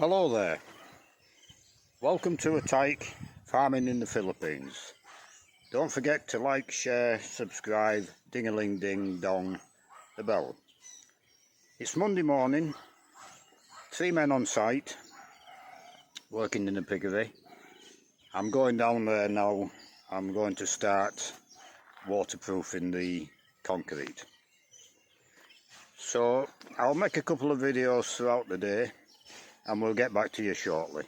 Hello there, welcome to a tyke farming in the Philippines. Don't forget to like, share, subscribe, ding-a-ling-ding dong the bell. It's Monday morning, 3 men on site working in the piggery. I'm going down there now. I'm going to start waterproofing the concrete. So I'll make a couple of videos throughout the day and we'll get back to you shortly.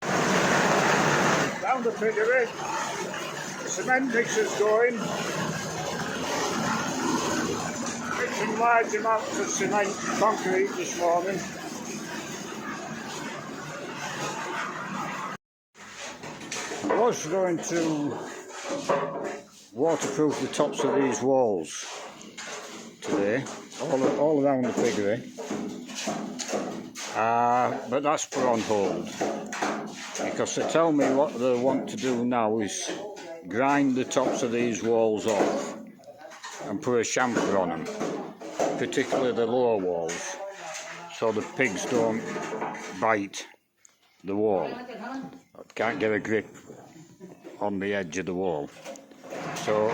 Down the piggery, cement mixer's going. Mixing large amounts of cement concrete this morning. I was going to waterproof the tops of these walls today, all around the piggery. But that's put on hold because they tell me what they want to do now is grind the tops of these walls off and put a chamfer on them, particularly the lower walls, so the pigs don't bite the wall, can't get a grip on the edge of the wall. So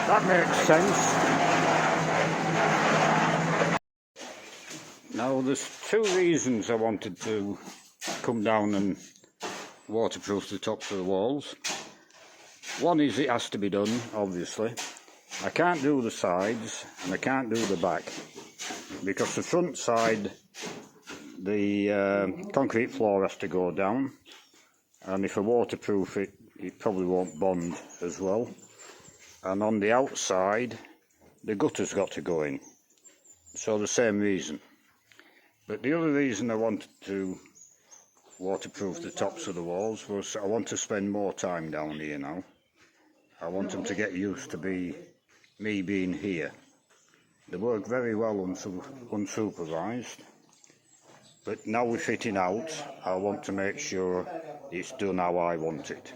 that makes sense. Now there's two reasons I wanted to come down and waterproof the tops of the walls. One is it has to be done, obviously. I can't do the sides and I can't do the back because the front side, the concrete floor has to go down, and if I waterproof it, it probably won't bond as well. And on the outside, the gutter's got to go in. So the same reason. But the other reason I wanted to waterproof the tops of the walls was I want to spend more time down here now. I want them to get used to me being here. They work very well unsupervised, but now we're fitting out, I want to make sure it's done how I want it.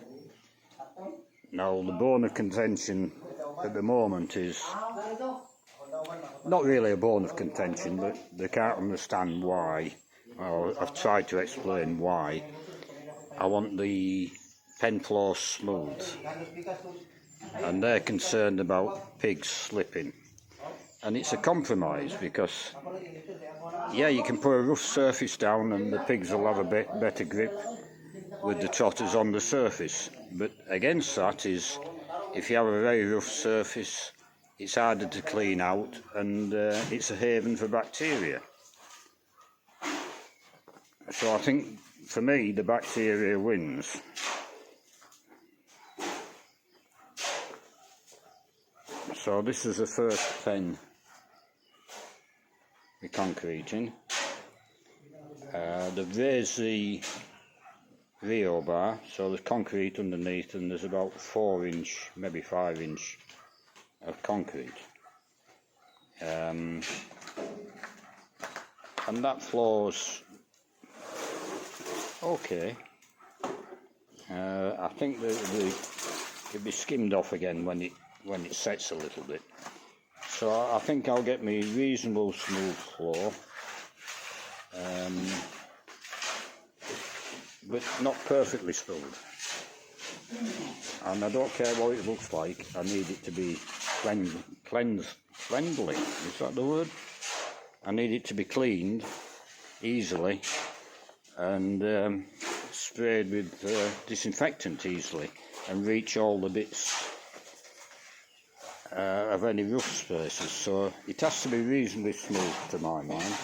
Now the bone of contention at the moment is not really a bone of contention, but they can't understand why. Well, I've tried to explain why. I want the pen floor smooth, and they're concerned about pigs slipping. And it's a compromise because, yeah, you can put a rough surface down and the pigs will have a better grip with the trotters on the surface. But against that is, if you have a very rough surface, it's harder to clean out, and it's a haven for bacteria. So I think, for me, the bacteria wins. So this is the first pen we're concreting. They've raised the Rio bar, so there's concrete underneath, and there's about 4 inch, maybe 5 inch of concrete. And that floor's okay. I think it'll be skimmed off again when it sets a little bit. So I think I'll get me reasonable smooth floor, but not perfectly smooth. And I don't care what it looks like, I need it to be cleanly, is that the word? I need it to be cleaned easily and sprayed with disinfectant easily and reach all the bits of any rough spaces. So it has to be reasonably smooth to my mind,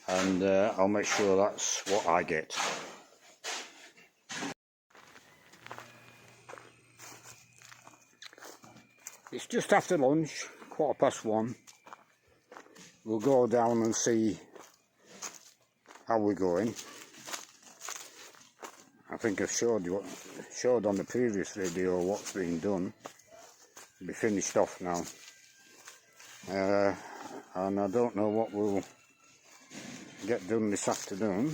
and I'll make sure that's what I get. It's just after lunch, 1:15. We'll go down and see how we're going. I think I've showed on the previous video what's been done. It'll be finished off now. And I don't know what we'll get done this afternoon.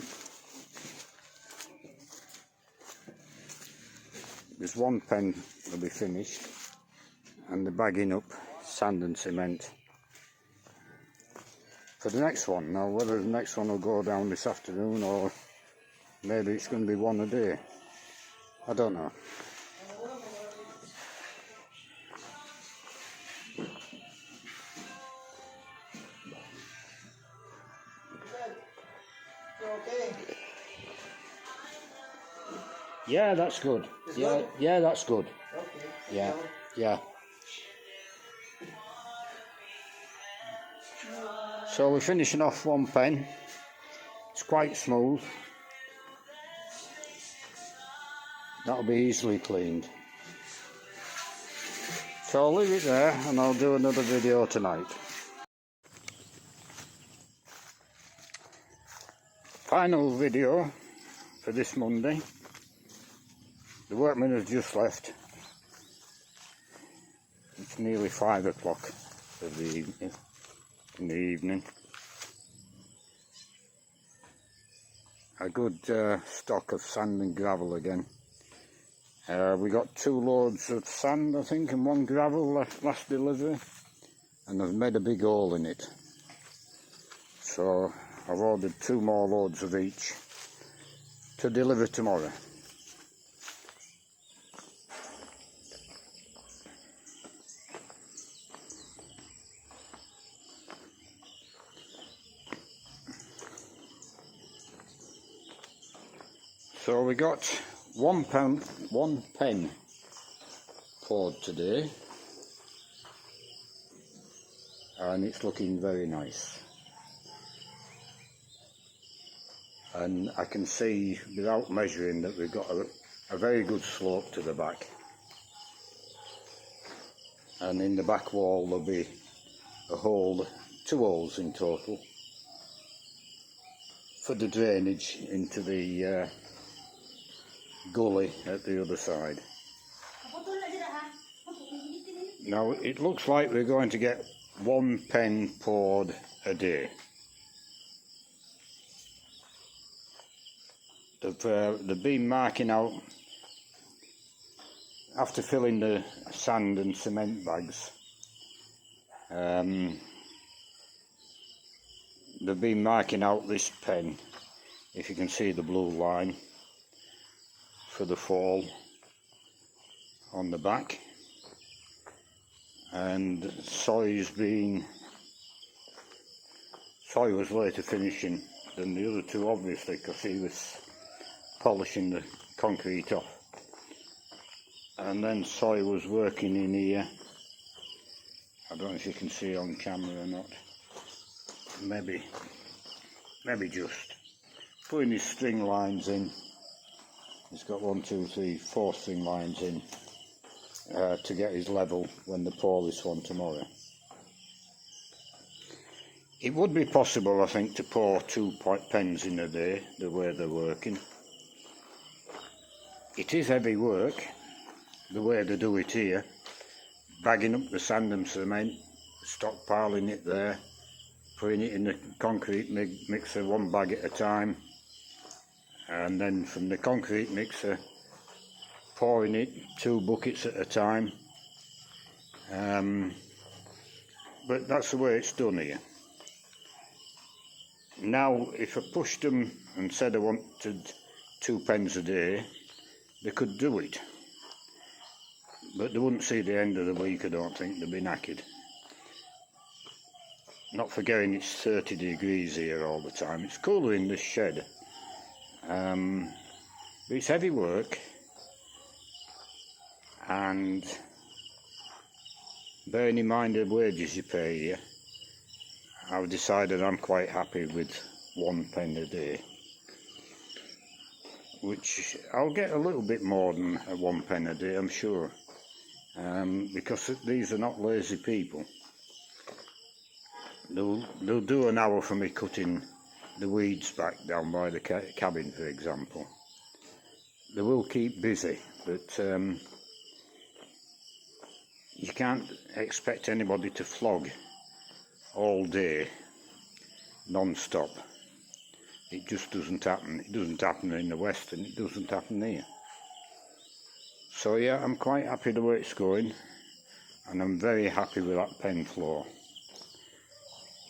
There's one pen that'll be finished, and the bagging up sand and cement. for the next one. Now whether the next one will go down this afternoon or maybe it's going to be one a day, I don't know. Okay. Yeah, that's good. Yeah, that's good. Okay. Yeah. So we're finishing off one pen. It's quite smooth. That'll be easily cleaned. So I'll leave it there and I'll do another video tonight. Final video for this Monday. The workman has just left. It's nearly 5 o'clock of the evening. In the evening. A good stock of sand and gravel again. We got 2 loads of sand, I think, and 1 gravel last delivery, and I've made a big hole in it. So I've ordered 2 more loads of each to deliver tomorrow. So we got one pen poured today, and it's looking very nice. And I can see without measuring that we've got a very good slope to the back. And in the back wall there'll be a hole, 2 holes in total, for the drainage into the gully at the other side. Now it looks like we're going to get 1 pen poured a day. They've been marking out, after filling the sand and cement bags, they've been marking out this pen, if you can see the blue line, for the fall on the back. And soy was later finishing than the other 2, obviously, because he was polishing the concrete off. And then soy was working in here. I don't know if you can see on camera or not. Maybe just putting his string lines in. He's got 1, 2, 3, 4 string lines in to get his level when they pour this one tomorrow. It would be possible, I think, to pour 2 pens in a day, the way they're working. It is heavy work, the way they do it here. Bagging up the sand and cement, stockpiling it there, putting it in the concrete mixer 1 bag at a time, and then from the concrete mixer pouring it 2 buckets at a time. But that's the way it's done here. Now if I pushed them and said I wanted 2 pens a day, they could do it, but they wouldn't see the end of the week. I don't think. They'd be knackered. Not forgetting it's 30 degrees here all the time. It's cooler in this shed, but it's heavy work, and bearing in mind the wages you pay here, I've decided I'm quite happy with 1 pen a day, which I'll get a little bit more than 1 pen a day, I'm sure, because these are not lazy people. They'll do an hour for me cutting the weeds back down by the cabin, for example. They will keep busy, but you can't expect anybody to flog all day, non-stop. It just doesn't happen. It doesn't happen in the West, and it doesn't happen here. So yeah, I'm quite happy the way it's going, and I'm very happy with that pen floor.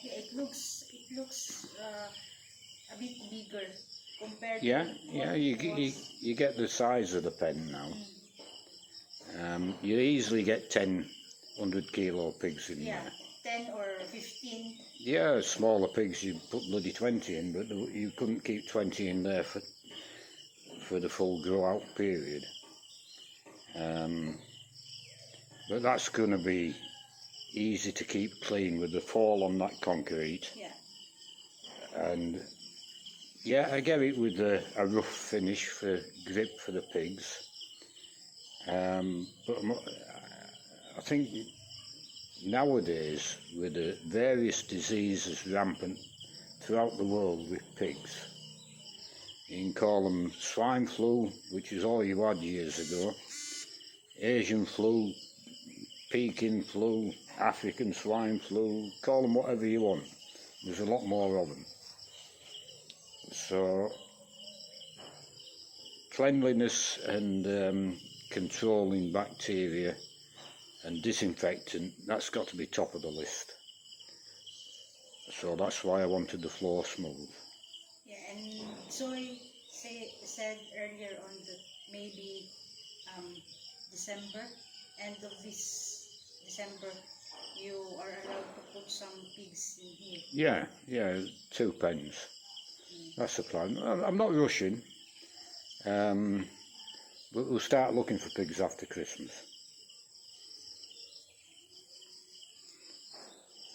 It looks looks a bit bigger compared Yeah, to yeah, what you, it you, was. you get the size of the pen now. You easily get 10 100-kilo pigs in Yeah, there. 10 or 15. Yeah, smaller pigs you put bloody 20 in, but you couldn't keep 20 in there for the full grow out period. But that's going to be easy to keep clean with the fall on that concrete. Yeah. And yeah, I get it with a rough finish for grip for the pigs. But I think nowadays, with the various diseases rampant throughout the world with pigs, you can call them swine flu, which is all you had years ago, Asian flu, Peking flu, African swine flu, call them whatever you want. There's a lot more of them. So cleanliness and controlling bacteria and disinfectant, that's got to be top of the list. So that's why I wanted the floor smooth. Yeah, and Zoe said earlier on that maybe December, end of this December, you are allowed to put some pigs in here. Yeah, 2 pens. That's the plan. I'm not rushing, but we'll start looking for pigs after Christmas.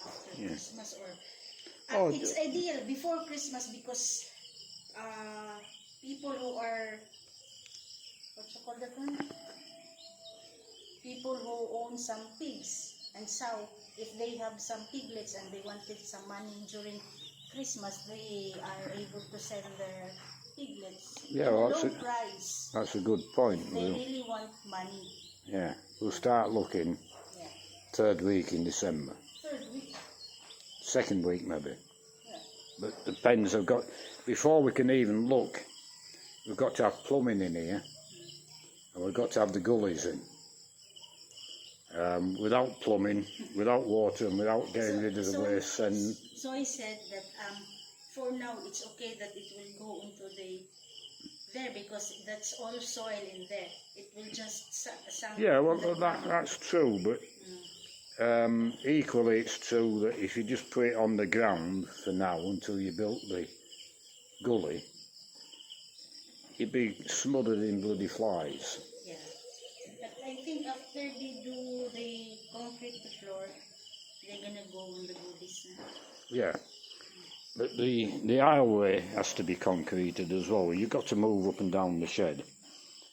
After Yeah. Christmas, or Oh, it's ideal before Christmas, because people who are, what you call that one? People who own some pigs and sow, if they have some piglets and they wanted some money during Christmas, they are able to sell their piglets Yeah, at well, a low price. that's a good point. They really want money. Yeah, we'll start looking Yeah. 3rd week in December. 3rd week. 2nd week maybe. Yeah. But the pens have got, before we can even look, we've got to have plumbing in here, and we've got to have the gullies in. Without plumbing, without water, and without getting rid of the waste, and So I said that for now it's okay that it will go into there, because that's all soil in there. It will just sink. yeah, well that's true, but equally it's true that if you just put it on the ground for now until you built the gully, you'd be smothered in bloody flies. Yeah. But I think after they do the concrete the floor, they're gonna go on the goodies now. Yeah, but the aisleway has to be concreted as well. You've got to move up and down the shed.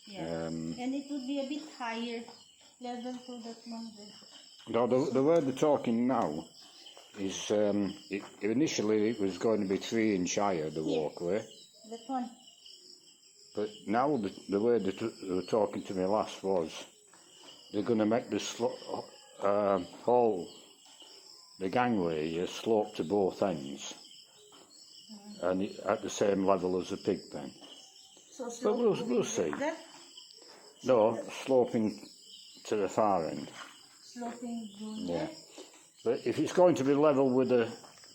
Yeah. And it would be a bit higher level to that one. Now the way they're talking now is initially it was going to be 3 inch higher, the walkway, That one. but now the way they were talking to me last was they're going to make the whole the gangway here slope to both ends, and at the same level as the pig pen. So But we'll see. That No, sloping to the far end. sloping down Yeah. there. But if it's going to be level with the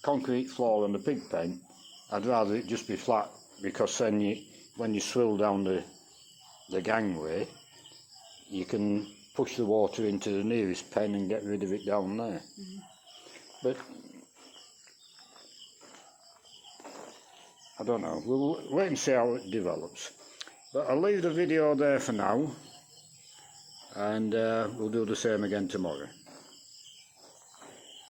concrete floor and the pig pen, I'd rather it just be flat, because then when you swill down the gangway, you can push the water into the nearest pen and get rid of it down there. But I don't know. We'll wait and see how it develops. But I'll leave the video there for now, and we'll do the same again tomorrow.